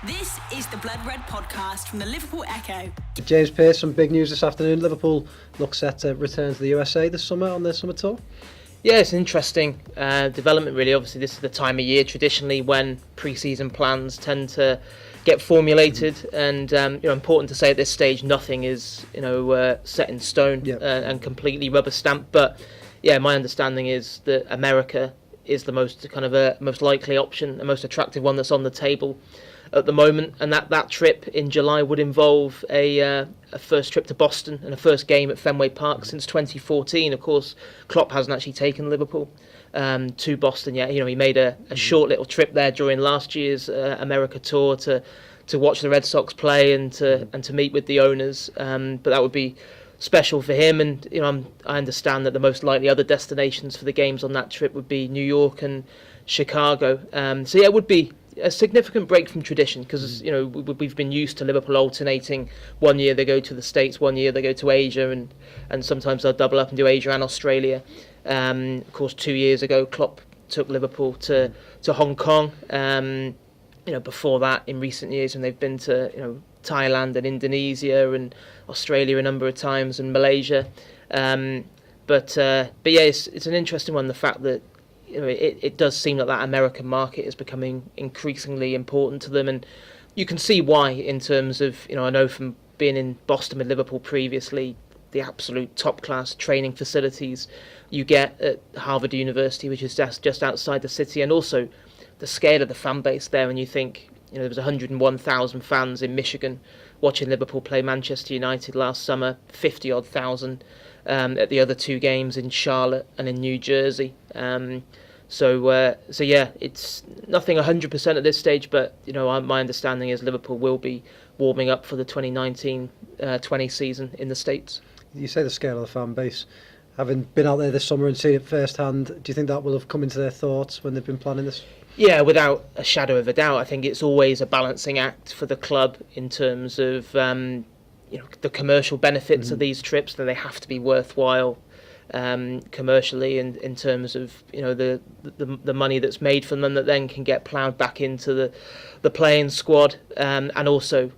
This is the Blood Red podcast from the Liverpool Echo. James Pearce, some big news this afternoon. Liverpool look set to return to the USA this summer on their summer tour. Yeah, it's an interesting development really. Obviously this is the time of year traditionally when pre-season plans tend to get formulated, and important to say at this stage nothing is set in stone. Yep. And completely rubber stamped. But yeah, my understanding is that America is the most most likely option, the most attractive one that's on the table at the moment, and that trip in July would involve a first trip to Boston and a first game at Fenway Park since 2014. Of course, Klopp hasn't actually taken Liverpool to Boston yet. He made a short little trip there during last year's America tour to watch the Red Sox play and to meet with the owners. But that would be special for him, and I understand that the most likely other destinations for the games on that trip would be New York and Chicago. So yeah, it would be a significant break from tradition, because we've been used to Liverpool alternating. One year they go to the States, one year they go to Asia, and sometimes they'll double up and do Asia and Australia. Of course, 2 years ago Klopp took Liverpool to Hong Kong. Before that, in recent years, when they've been to Thailand and Indonesia and Australia a number of times, and Malaysia. But yeah, it's an interesting one, the fact that it does seem that American market is becoming increasingly important to them, and you can see why in terms of, I know from being in Boston with Liverpool previously, the absolute top class training facilities you get at Harvard University, which is just outside the city, and also the scale of the fan base there. And you think, there was 101,000 fans in Michigan watching Liverpool play Manchester United last summer, 50 odd thousand at the other two games in Charlotte and in New Jersey. So yeah, it's nothing 100% at this stage, but my understanding is Liverpool will be warming up for the 2019-20 season in the States. You say the scale of the fan base. Having been out there this summer and seen it firsthand, do you think that will have come into their thoughts when they've been planning this? Yeah, without a shadow of a doubt. I think it's always a balancing act for the club in terms of the commercial benefits of these trips, that they have to be worthwhile commercially, and in terms of the money that's made from them that then can get ploughed back into the playing squad, and also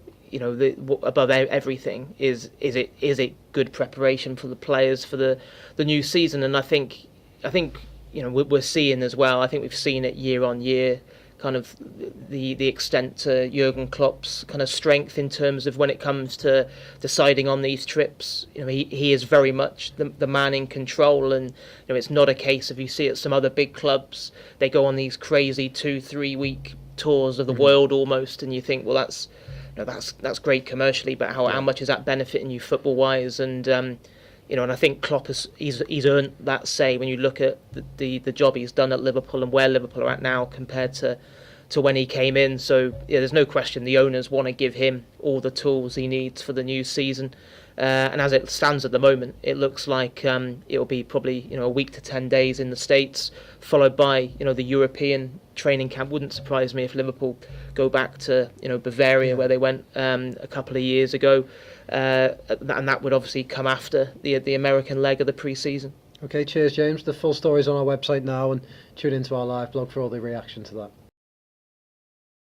above everything is it good preparation for the players for the new season. And I think we're seeing as well, I think we've seen it year on year, kind of the extent to Jurgen Klopp's kind of strength in terms of when it comes to deciding on these trips. He is very much the man in control, and it's not a case of, you see at some other big clubs, they go on these crazy 2-3 week tours of the world almost, and you think, well, that's great commercially, but how much is that benefiting you football wise? And and I think Klopp he's earned that say when you look at the job he's done at Liverpool and where Liverpool are at now compared to when he came in. So yeah, there's no question the owners want to give him all the tools he needs for the new season. And as it stands at the moment, it looks like it'll be probably a week to 10 days in the States, followed by the European training camp. Wouldn't surprise me if Liverpool go back to Bavaria, where they went a couple of years ago, and that would obviously come after the American leg of the pre-season. Okay, cheers James. The full story's on our website now, and tune into our live blog for all the reaction to that.